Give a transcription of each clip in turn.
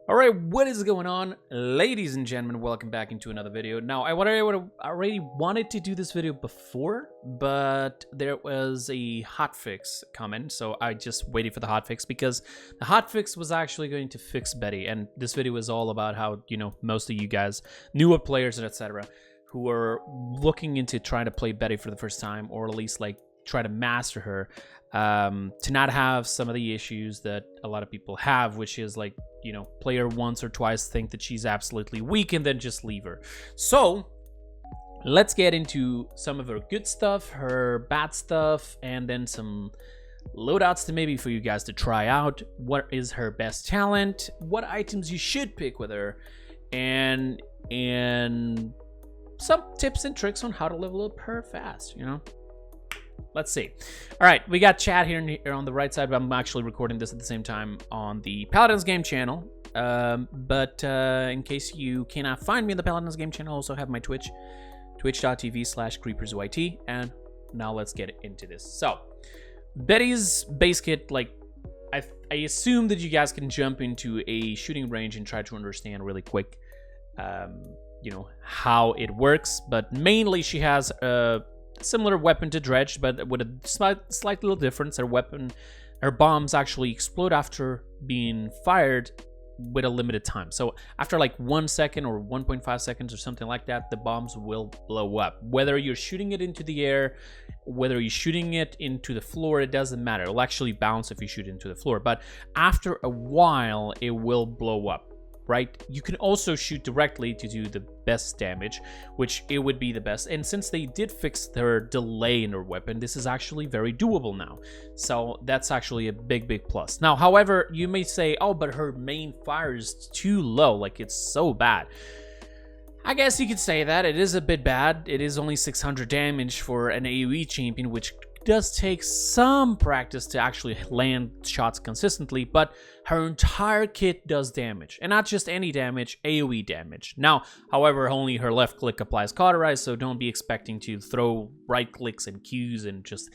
Alright, what is going on, ladies and gentlemen? Welcome back into another video. Now, I already wanted to do this video before, but there was a hotfix coming, so I just waited for the hotfix because the hotfix was actually going to fix Betty, and this video was all about how, most of you guys, newer players and etc., who are looking into trying to play Betty for the first time, or at least like try to master her, to not have some of the issues that a lot of people have, which is like, play her once or twice, think that she's absolutely weak, and then just leave her. So let's get into some of her good stuff, her bad stuff, and then some loadouts to maybe for you guys to try out. What is her best talent? What items you should pick with her, and some tips and tricks on how to level up her fast, Let's see. All right, we got chat here on the right side, but I'm actually recording this at the same time on the Paladins Game channel. But in case you cannot find me in the Paladins Game channel, I also have my Twitch, twitch.tv/CreepersYT. And now let's get into this. So, Betty's base kit, like, I assume that you guys can jump into a shooting range and try to understand really quick, how it works. But mainly she has a similar weapon to Dredge, but with a slight little difference. Her bombs actually explode after being fired with a limited time. So after like 1 second or 1.5 seconds or something like that, the bombs will blow up. Whether you're shooting it into the air, whether you're shooting it into the floor, it doesn't matter. It'll actually bounce if you shoot it into the floor. But after a while, it will blow up. Right? You can also shoot directly to do the best damage, which it would be the best. And since they did fix their delay in their weapon, this is actually very doable now. So that's actually a big plus. Now, however, you may say, oh, but her main fire is too low, like it's so bad. I guess you could say that. It is a bit bad. It is only 600 damage for an AoE champion, which does take some practice to actually land shots consistently, but her entire kit does damage, and not just any damage, AoE damage. Now, however, only her left click applies cauterize, so don't be expecting to throw right clicks and Qs and just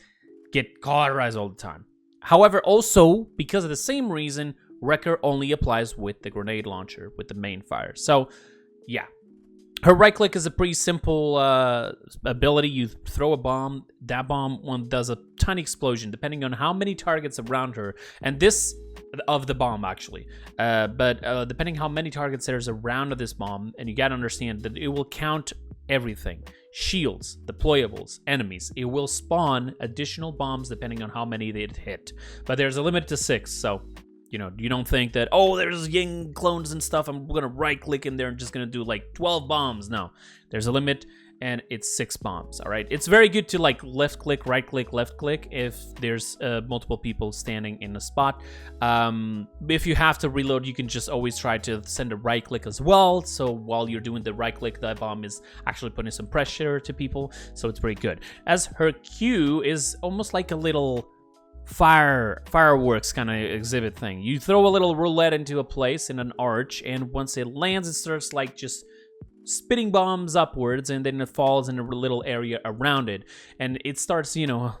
get cauterized all the time. However, also, because of the same reason, Wrecker only applies with the grenade launcher, with the main fire. So, yeah. Her right click is a pretty simple ability. You throw a bomb, that bomb one does a tiny explosion depending on how many targets around her, and this of the bomb actually, but depending how many targets there's around this bomb, and you gotta understand that it will count everything: shields, deployables, enemies. It will spawn additional bombs depending on how many they hit, but there's a limit to 6, so you don't think that, oh, there's Ying clones and stuff, I'm gonna right click in there and just gonna do like 12 bombs. No, there's a limit, and it's 6 bombs. All right, it's very good to like left click, right click, left click if there's multiple people standing in a spot. If you have to reload, you can just always try to send a right click as well, so while you're doing the right click, that bomb is actually putting some pressure to people, so it's pretty good. As her Q is almost like a little fireworks kind of exhibit thing. You throw a little roulette into a place in an arch, and once it lands, it starts like just spitting bombs upwards, and then it falls in a little area around it, and it starts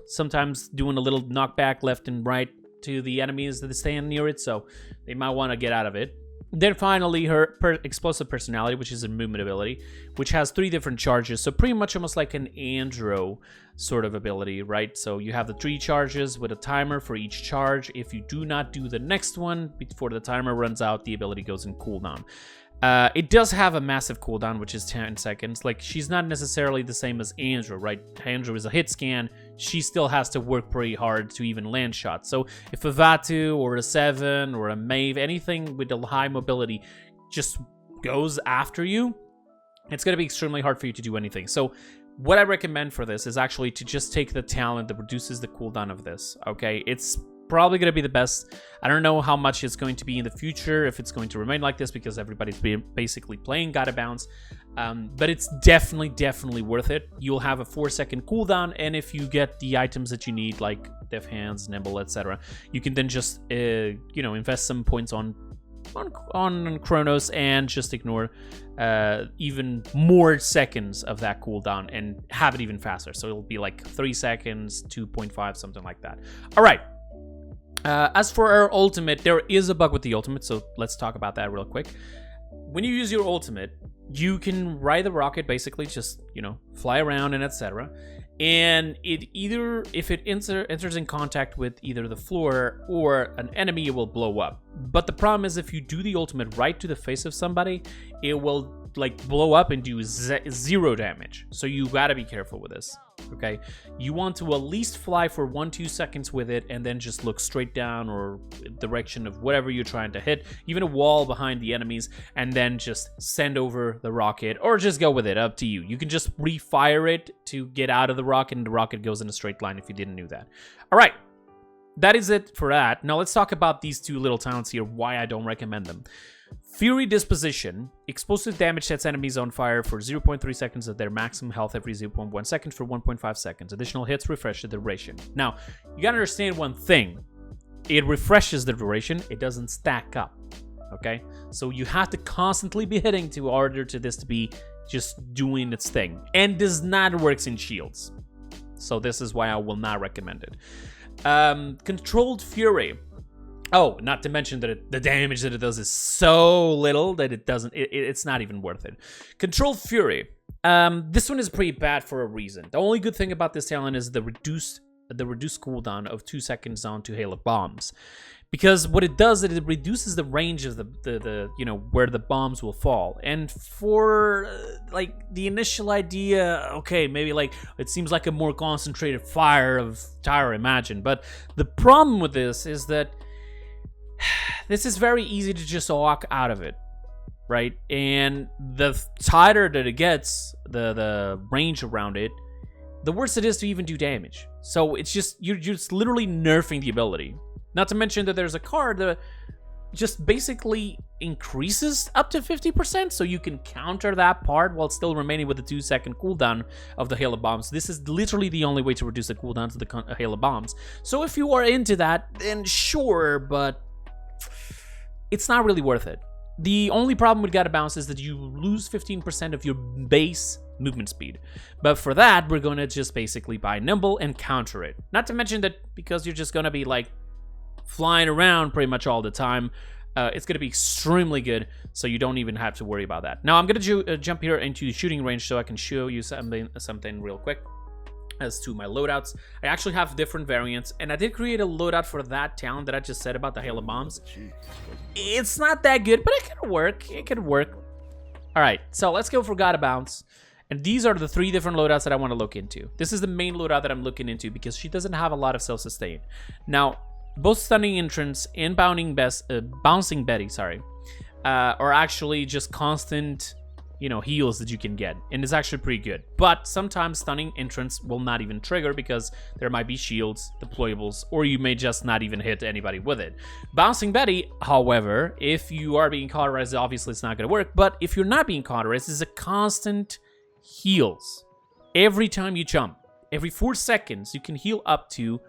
sometimes doing a little knockback left and right to the enemies that stand near it, so they might want to get out of it. Then finally, her explosive personality, which is a movement ability, which has 3 different charges. So pretty much almost like an Andro sort of ability, right? So you have the 3 charges with a timer for each charge. If you do not do the next one before the timer runs out, the ability goes in cooldown. It does have a massive cooldown, which is 10 seconds. Like, she's not necessarily the same as Andrew, right? Andrew is a hit scan. She still has to work pretty hard to even land shots. So if a Vatu or a 7 or a Maeve, anything with a high mobility just goes after you, it's going to be extremely hard for you to do anything. So what I recommend for this is actually to just take the talent that reduces the cooldown of this, okay? It's probably going to be the best. I don't know how much it's going to be in the future, if it's going to remain like this, because everybody's basically playing Gotta Bounce, but it's definitely worth it. You'll have a 4-second cooldown, and if you get the items that you need, like Deft Hands, Nimble, etc., you can then just invest some points on Chronos and just ignore even more seconds of that cooldown and have it even faster. So it'll be like 3 seconds, 2.5, something like that. All right. As for our ultimate, there is a bug with the ultimate, so let's talk about that real quick. When you use your ultimate, you can ride the rocket, basically, just, fly around and etc. And it either, if it enters in contact with either the floor or an enemy, it will blow up. But the problem is, if you do the ultimate right to the face of somebody, it will blow up and do 0 damage. So you gotta be careful with this, okay? You want to at least fly for 1-2 seconds with it and then just look straight down or direction of whatever you're trying to hit, even a wall behind the enemies, and then just send over the rocket, or just go with it, up to you. You can just refire it to get out of the rocket, and the rocket goes in a straight line if you didn't know that. All right, that is it for that. Now let's talk about these two little talents here, why I don't recommend them. Fury Disposition. Explosive damage sets enemies on fire for 0.3 seconds at their maximum health every 0.1 seconds for 1.5 seconds. Additional hits refresh the duration. Now, you gotta understand one thing. It refreshes the duration. It doesn't stack up, okay? So you have to constantly be hitting to order to this to be just doing its thing. And does not work in shields. So this is why I will not recommend it. Controlled Fury. Oh, not to mention that the damage that it does is so little that it's not even worth it. Controlled Fury. This one is pretty bad for a reason. The only good thing about this talent is the reduced cooldown of 2 seconds on to hail of bombs. Because what it does is it reduces the range of the where the bombs will fall. And for the initial idea, okay, maybe it seems like a more concentrated fire of Tyra, imagine. But the problem with this is that this is very easy to just walk out of it, right? And the tighter that it gets, the range around it, the worse it is to even do damage. So it's just, you're just literally nerfing the ability. Not to mention that there's a card that just basically increases up to 50%, so you can counter that part while still remaining with the 2-second cooldown of the hail of bombs. This is literally the only way to reduce the cooldown to the hail of bombs. So if you are into that, then sure, but it's not really worth it. The only problem with Gotta Bounce is that you lose 15% of your base movement speed. But for that, we're going to just basically buy Nimble and counter it. Not to mention that because you're just going to be flying around pretty much all the time, it's going to be extremely good, so you don't even have to worry about that. Now I'm going to jump here into shooting range so I can show you something real quick. As to my loadouts, I actually have different variants, and I did create a loadout for that talent that I just said about the hail of bombs. It's not that good, but it can work. It can work. All right, so let's go for Gotta Bounce. And these are the 3 different loadouts that I want to look into. This is the main loadout that I'm looking into because she doesn't have a lot of self-sustain. Now, both Stunning Entrance and Bouncing Betty, are actually just constant heals that you can get, and it's actually pretty good. But sometimes Stunning Entrance will not even trigger because there might be shields, deployables, or you may just not even hit anybody with it. Bouncing Betty, however, if you are being cauterized, obviously it's not going to work, but if you're not being cauterized, it's a constant heals. Every time you jump, every 4 seconds, you can heal up to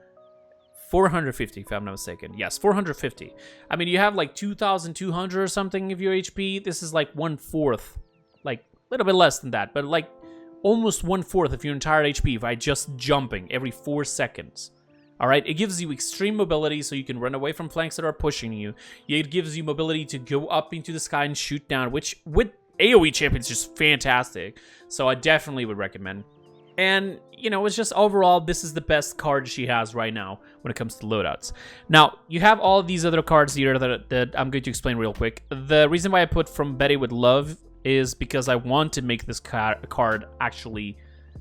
450, if I'm not mistaken. Yes, 450. I mean, you have 2,200 or something of your HP. This is 1/4. A little bit less than that, but almost 1/4 of your entire HP by just jumping every 4 seconds. All right, it gives you extreme mobility so you can run away from flanks that are pushing you. It gives you mobility to go up into the sky and shoot down, which with AoE champions is just fantastic. So I definitely would recommend. And, it's just overall, this is the best card she has right now when it comes to loadouts. Now, you have all of these other cards here that I'm going to explain real quick. The reason why I put From Betty with Love is because I want to make this card actually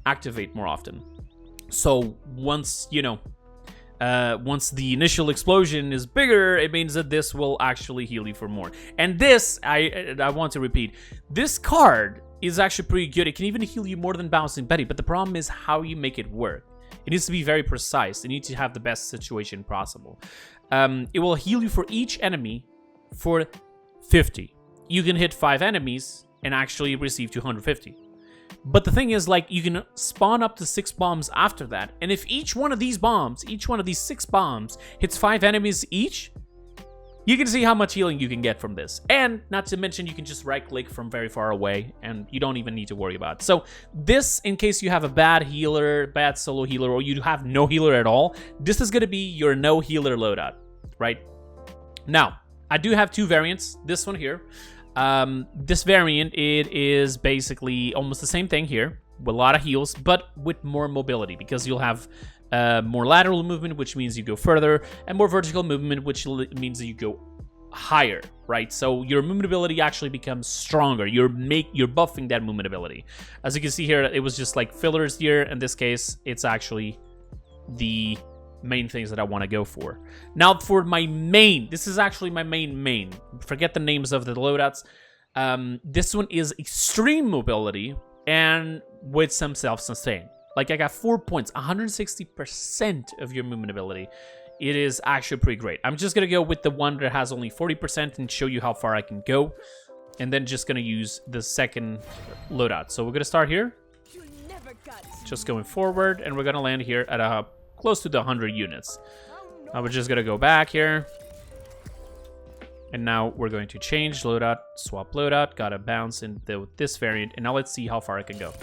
activate more often. So once, once the initial explosion is bigger, it means that this will actually heal you for more. And this, I want to repeat, this card is actually pretty good. It can even heal you more than Bouncing Betty, but the problem is how you make it work. It needs to be very precise. You need to have the best situation possible. It will heal you for each enemy for 50. You can hit 5 enemies and actually receive 250. But the thing is, you can spawn up to 6 bombs after that, and if each one of these 6 bombs hits 5 enemies each, you can see how much healing you can get from this. And not to mention, you can just right-click from very far away, and you don't even need to worry about it. So this, in case you have a bad healer, bad solo healer, or you have no healer at all, this is going to be your no healer loadout. right? Now, I do have two variants. This one here. This variant, it is basically almost the same thing here, with a lot of heals, but with more mobility, because you'll have more lateral movement, which means you go further, and more vertical movement, which means that you go higher, right? So your movement ability actually becomes stronger. You're buffing that movement ability. As you can see here, it was just like fillers here. In this case, it's actually the main things that I want to go for. Now for my main, this is actually my main. Forget the names of the loadouts. This one is extreme mobility and with some self-sustain. Like I got 4 points, 160% of your movement ability. It is actually pretty great. I'm just going to go with the one that has only 40% and show you how far I can go. And then just going to use the second loadout. So we're going to start here. Just going forward. And we're going to land here at close to the 100 units. Now we're just going to go back here. And now we're going to change loadout, swap loadout. Got to bounce in this variant. And now let's see how far I can go.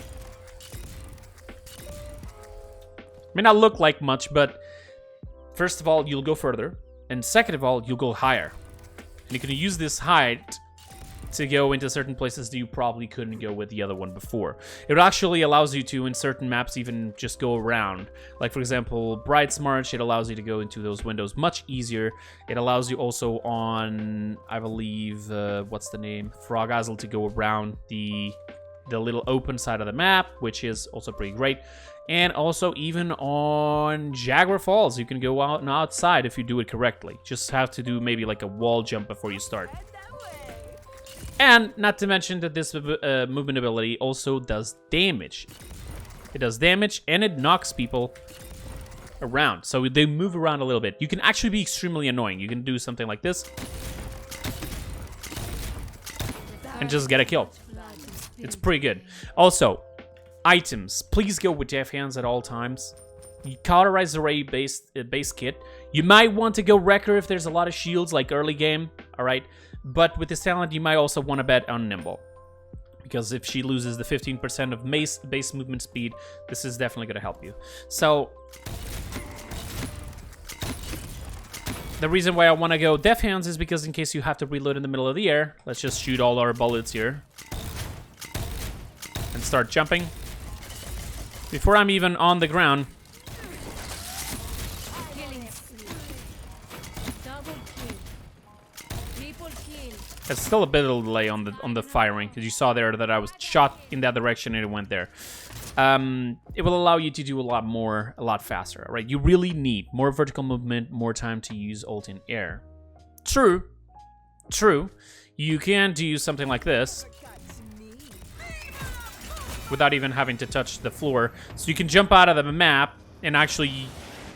May not look like much, but first of all, you'll go further. And second of all, you'll go higher. And you can use this height to go into certain places that you probably couldn't go with the other one before. It actually allows you to, in certain maps, even just go around. Like, for example, Bright's March, it allows you to go into those windows much easier. It allows you also on, I believe, what's the name? Frog Isle, to go around the little open side of the map, which is also pretty great. And also even on Jaguar Falls, you can go out and outside if you do it correctly. Just have to do maybe like a wall jump before you start. And not to mention that this movement ability also does damage. It does damage and it knocks people around. So they move around a little bit. You can actually be extremely annoying. You can do something like this and just get a kill. It's pretty good. Also, items. Please go with Death Hands at all times. You cauterize array base kit. You might want to go Wrecker if there's a lot of shields, like early game. All right. But with this talent, you might also want to bet on Nimble. Because if she loses the 15% of base movement speed, this is definitely going to help you. So, the reason why I want to go Death Hands is because in case you have to reload in the middle of the air, let's just shoot all our bullets here. And start jumping. Before I'm even on the ground. It's still a bit of a delay on the firing, because you saw there that I was shot in that direction and it went there. It will allow you to do a lot faster, right? You really need more vertical movement, more time to use ult in air. True. You can do something like this without even having to touch the floor. So you can jump out of the map and actually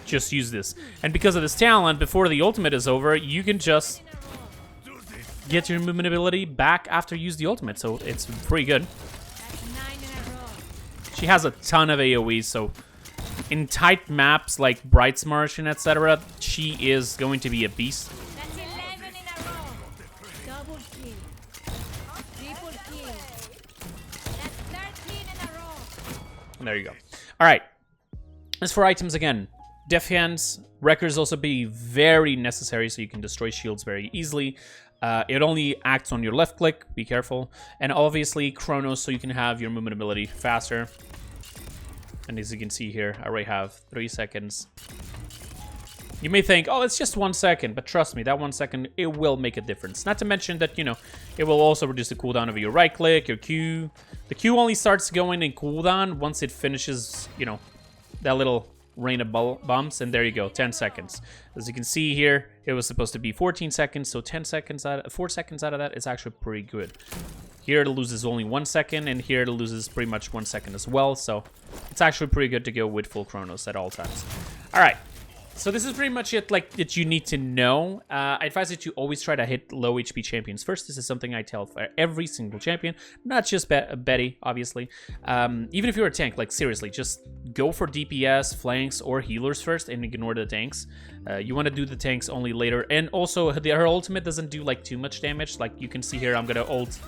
just use this. And because of this talent, before the ultimate is over, you can just get your movement ability back after you use the ultimate. So it's pretty good. She has a ton of AoEs, so in tight maps like Bright's Marsh and etc., she is going to be a beast. There you go. All right. As for items, again, Death Hands, Wreckers also be very necessary, so you can destroy shields very easily. It only acts on your left click, be careful. And obviously Chronos, so you can have your movement ability faster. And as you can see here, I already have 3 seconds. You may think, oh, it's just 1 second, but trust me, that 1 second, it will make a difference. Not to mention that, you know, it will also reduce the cooldown of your right click, your Q. The Q only starts going in cooldown once it finishes, you know, that little rain of bombs, and there you go, 10 seconds. As you can see here, it was supposed to be 14 seconds, so 4 seconds out of that is actually pretty good. Here it loses only 1 second, and here it loses pretty much 1 second as well, so it's actually pretty good to go with full Chronos at all times. All right. So this is pretty much it, like, that you need to know. I advise you to always try to hit low HP champions first. This is something I tell for every single champion, not just Betty, obviously. Even if you're a tank, like, seriously, just go for DPS, flanks, or healers first and ignore the tanks. You want to do the tanks only later. And also, her ultimate doesn't do, like, too much damage. Like, you can see here, I'm going to ult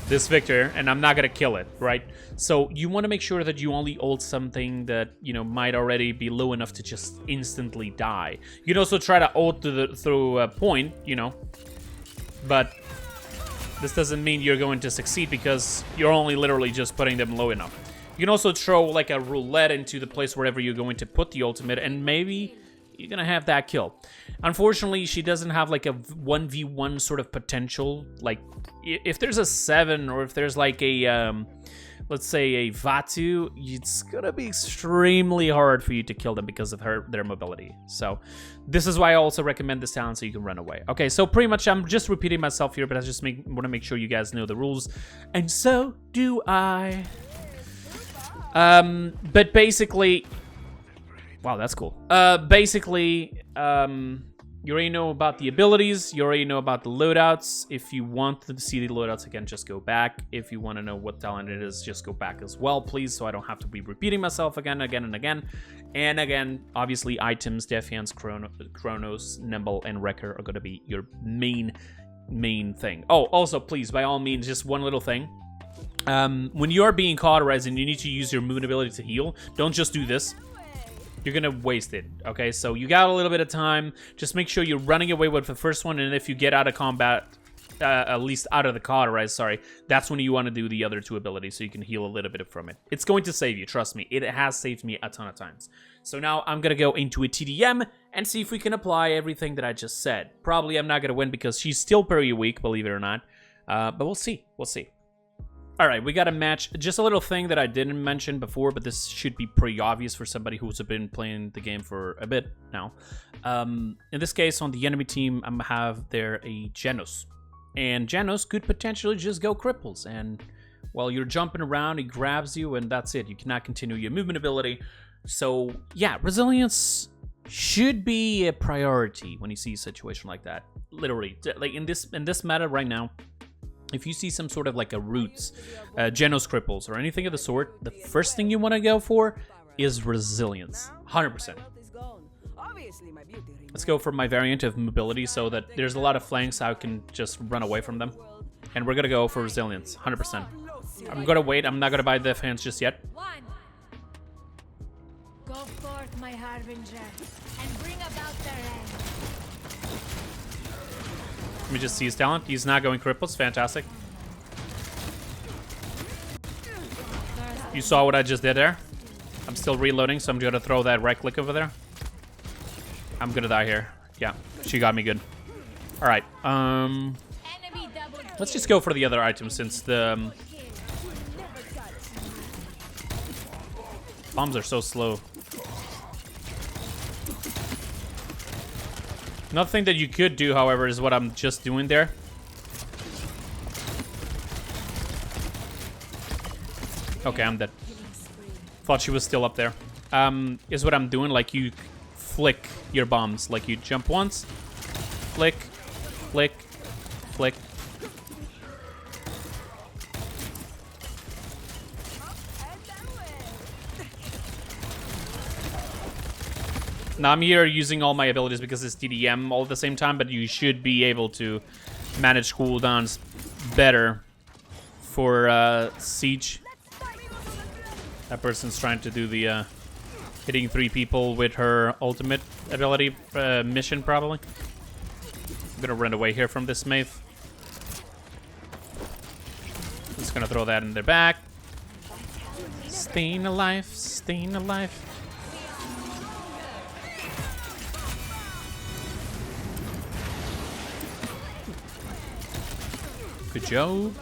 this Victor, and I'm not gonna kill it, right? So you want to make sure that you only ult something that, you know, might already be low enough to just instantly die. You can also try to ult through a point, you know, but this doesn't mean you're going to succeed because you're only literally just putting them low enough. You can also throw like a roulette into the place wherever you're going to put the ultimate, and maybe you're gonna have that kill. Unfortunately, she doesn't have like a 1v1 sort of potential. Like, if there's a 7 or if there's like a, let's say a Vatu, it's gonna be extremely hard for you to kill them because of their mobility. So this is why I also recommend this talent so you can run away. Okay, so pretty much I'm just repeating myself here, but I just want to make sure you guys know the rules, and so do I. But basically, wow, that's cool. Basically, you already know about the abilities. You already know about the loadouts. If you want to see the loadouts again, just go back. If you want to know what talent it is, just go back as well, please, so I don't have to be repeating myself again. And again, obviously, items, Defiance, Chronos, Nimble, and Wrecker are going to be your main thing. Oh, also, please, by all means, just one little thing. When you are being cauterized and you need to use your movement ability to heal, don't just do this. You're gonna waste it, okay? So you got a little bit of time. Just make sure you're running away with the first one, and if you get out of combat, at least out of the cauterize, sorry, that's when you want to do the other 2 abilities so you can heal a little bit from it. It's going to save you, trust me. It has saved me a ton of times. So now I'm gonna go into a TDM and see if we can apply everything that I just said. Probably I'm not gonna win because she's still very weak, believe it or not. But we'll see, we'll see. All right, we got a match. Just a little thing that I didn't mention before, but this should be pretty obvious for somebody who's been playing the game for a bit now. In this case, on the enemy team, I'm gonna have there a Genos. And Genos could potentially just go cripples. And while you're jumping around, he grabs you, and that's it. You cannot continue your movement ability. So, yeah, resilience should be a priority when you see a situation like that. Literally, like in this meta right now, if you see some sort of like a Roots, Genos cripples, or anything of the sort, the first thing you want to go for is resilience. 100%. Let's go for my variant of mobility so that there's a lot of flanks I can just run away from them. And we're going to go for resilience, 100%. I'm going to wait. I'm not going to buy the fans just yet. Go forth, my harbinger, and bring about their end. Let me just see his talent. He's not going cripples. Fantastic. You saw what I just did there? I'm still reloading, so I'm going to throw that right click over there. I'm going to die here. Yeah, she got me good. All right. Let's just go for the other item since the bombs are so slow. Nothing that you could do, however, is what I'm just doing there. Okay, I'm dead. Thought she was still up there. Is what I'm doing, like you flick your bombs. Like you jump once, flick, flick, flick. Now I'm here using all my abilities because it's TDM all at the same time, but you should be able to manage cooldowns better for Siege. That person's trying to do the hitting 3 people with her ultimate ability mission, probably. I'm gonna run away here from this Maeve. Just gonna throw that in their back. Staying alive, staying alive. Good job.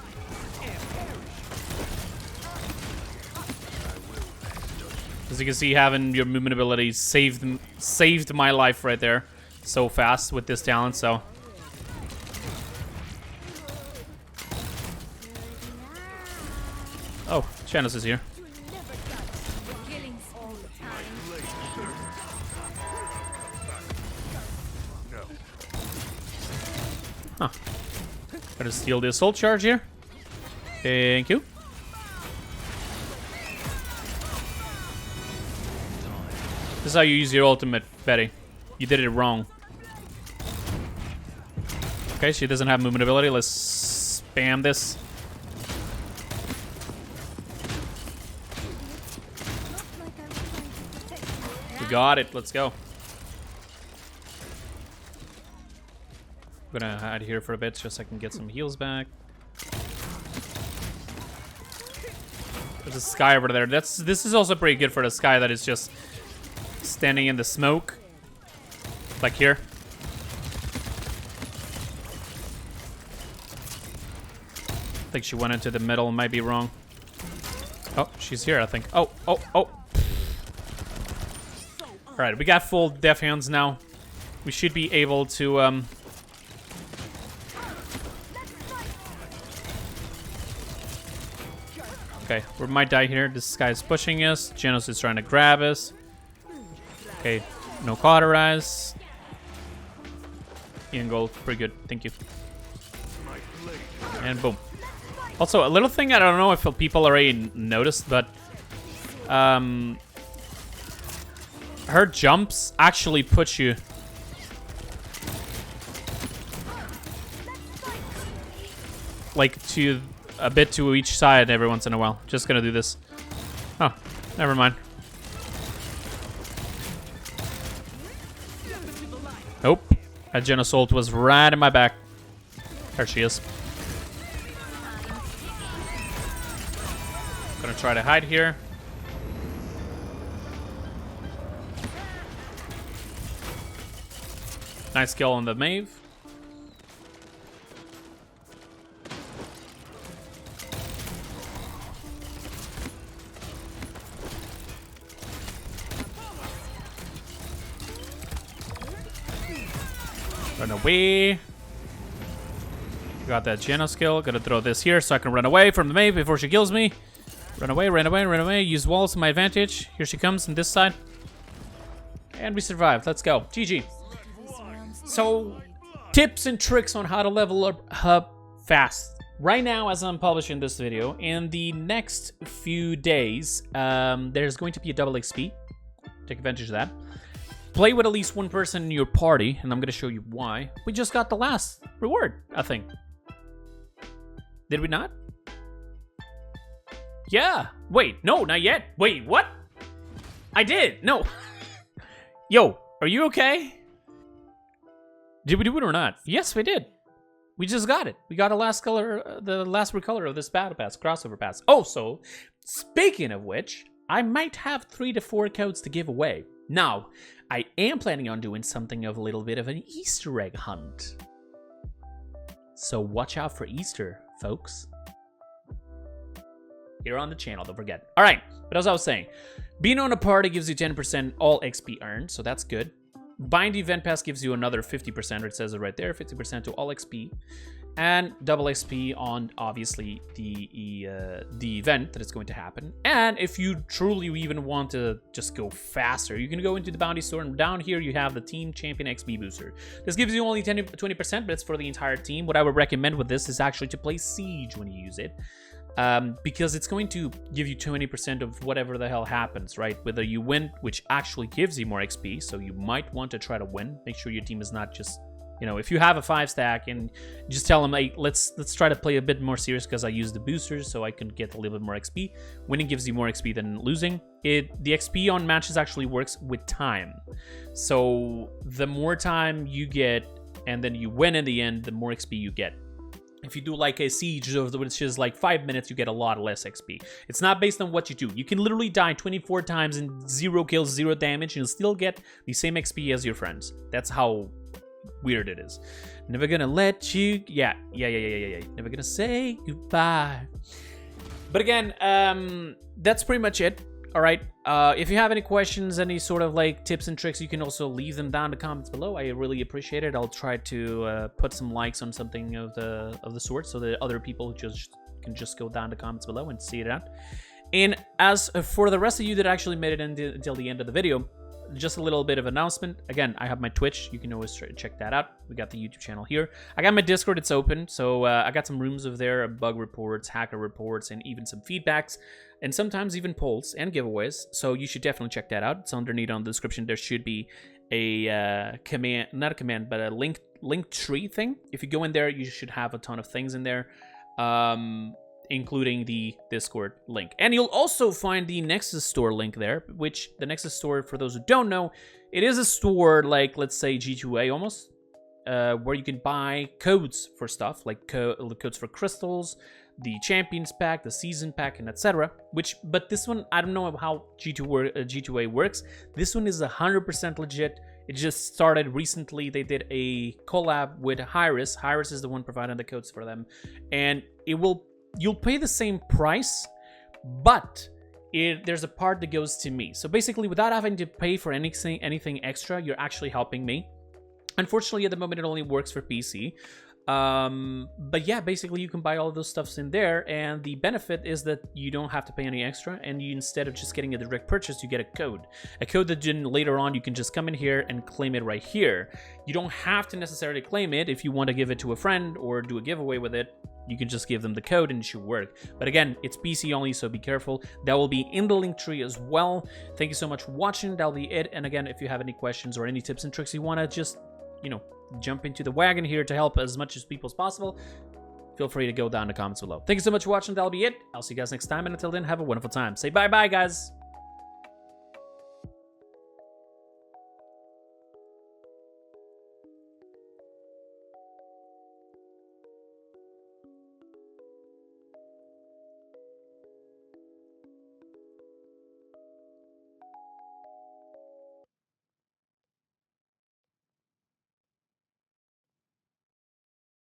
As you can see, having your movement ability saved my life right there so fast with this talent, so. Oh, Chanos is here. Huh. Gotta steal the assault charge here. Thank you. This is how you use your ultimate, Betty. You did it wrong. Okay, she doesn't have movement ability. Let's spam this. We got it. Let's go. I'm gonna hide here for a bit just so I can get some heals back. There's a Sky over there. This is also pretty good for the Sky that is just standing in the smoke. Like here. I think she went into the middle. Might be wrong. Oh, she's here, I think. Oh. Alright, we got full Death Hands now. We should be able to, Okay, we might die here. This guy's pushing us. Genos is trying to grab us. Okay, no cauterize. Ian Gold, pretty good. Thank you. And boom. Also, a little thing I don't know if people already noticed, but her jumps actually put you like to a bit to each side every once in a while. Just gonna do this. Oh, never mind. Nope. That Gen Assault was right in my back. There she is. Gonna try to hide here. Nice kill on the Maeve. Run away. Got that Geno skill. Gonna throw this here so I can run away from the Maeve before she kills me. Run away, run away, run away. Use walls to my advantage. Here she comes on this side. And we survived. Let's go. GG. So, tips and tricks on how to level up fast. Right now, as I'm publishing this video, in the next few days, there's going to be a double XP. Take advantage of that. Play with at least one person in your party, and I'm going to show you why. We just got the last reward, I think. Did we not? Yeah. Wait, no, not yet. Wait, what? I did. No. Yo, are you okay? Did we do it or not? Yes, we did. We just got it. We got a last color, the last recolor of this battle pass, crossover pass. Also, speaking of which, I might have 3 to 4 codes to give away. Now, I am planning on doing something of a little bit of an Easter egg hunt. So watch out for Easter, folks. Here on the channel, don't forget. All right, but as I was saying, being on a party gives you 10% all XP earned, so that's good. Buying the event pass gives you another 50%, it says it right there, 50% to all XP. And double XP on, obviously, the event that is going to happen. And if you truly even want to just go faster, you can go into the bounty store, and down here you have the Team Champion XP Booster. This gives you only 20%, but it's for the entire team. What I would recommend with this is actually to play Siege when you use it. Because it's going to give you 20% of whatever the hell happens, right? Whether you win, which actually gives you more XP, so you might want to try to win. Make sure your team is not just, you know, if you have a 5-stack and just tell them, hey, let's try to play a bit more serious because I use the boosters so I can get a little bit more XP. Winning gives you more XP than losing. The XP on matches actually works with time. So the more time you get and then you win in the end, the more XP you get. If you do like a siege, which is like 5 minutes, you get a lot less XP. It's not based on what you do. You can literally die 24 times and 0 kills, 0 damage, and you'll still get the same XP as your friends. That's how weird it is. Never gonna let you... Yeah. Never gonna say goodbye. But again, that's pretty much it. All right. If you have any questions, any sort of like tips and tricks, you can also leave them down in the comments below. I really appreciate it. I'll try to put some likes on something of the sort so that other people can just go down the comments below and see it out. And as for the rest of you that actually made it until the end of the video, just a little bit of announcement. Again, I have my Twitch. You can always check that out. We got the YouTube channel here. I got my Discord. It's open. So I got some rooms over there, bug reports, hacker reports, and even some feedbacks. And sometimes even polls and giveaways. So you should definitely check that out. It's underneath on the description. There should be a command, not a command, but a link tree thing. If you go in there, you should have a ton of things in there. including the Discord link. And you'll also find the Nexus store link there, which the Nexus store, for those who don't know, it is a store like, let's say, G2A almost, where you can buy codes for stuff, like codes for crystals, the Champions Pack, the Season Pack, and etc. But this one, I don't know how G2A works. This one is 100% legit. It just started recently. They did a collab with Hyris. Hyris is the one providing the codes for them, and you'll pay the same price, but there's a part that goes to me. So basically, without having to pay for anything extra, you're actually helping me. Unfortunately, at the moment, it only works for PC. But yeah, basically you can buy all of those stuffs in there, and the benefit is that you don't have to pay any extra, and you, instead of just getting a direct purchase, you get a code that then later on you can just come in here and claim it right here. You don't have to necessarily claim it. If you want to give it to a friend or do a giveaway with it, you can just give them the code and it should work. But again, it's PC only, so be careful. That will be in the link tree as well. Thank you so much for watching. That'll be it. And again, if you have any questions or any tips and tricks you want to just, jump into the wagon here to help as much as people as possible, feel free to go down in the comments below. Thank you so much for watching. That'll be it. I'll see you guys next time, and until then, have a wonderful time. Say bye-bye, guys.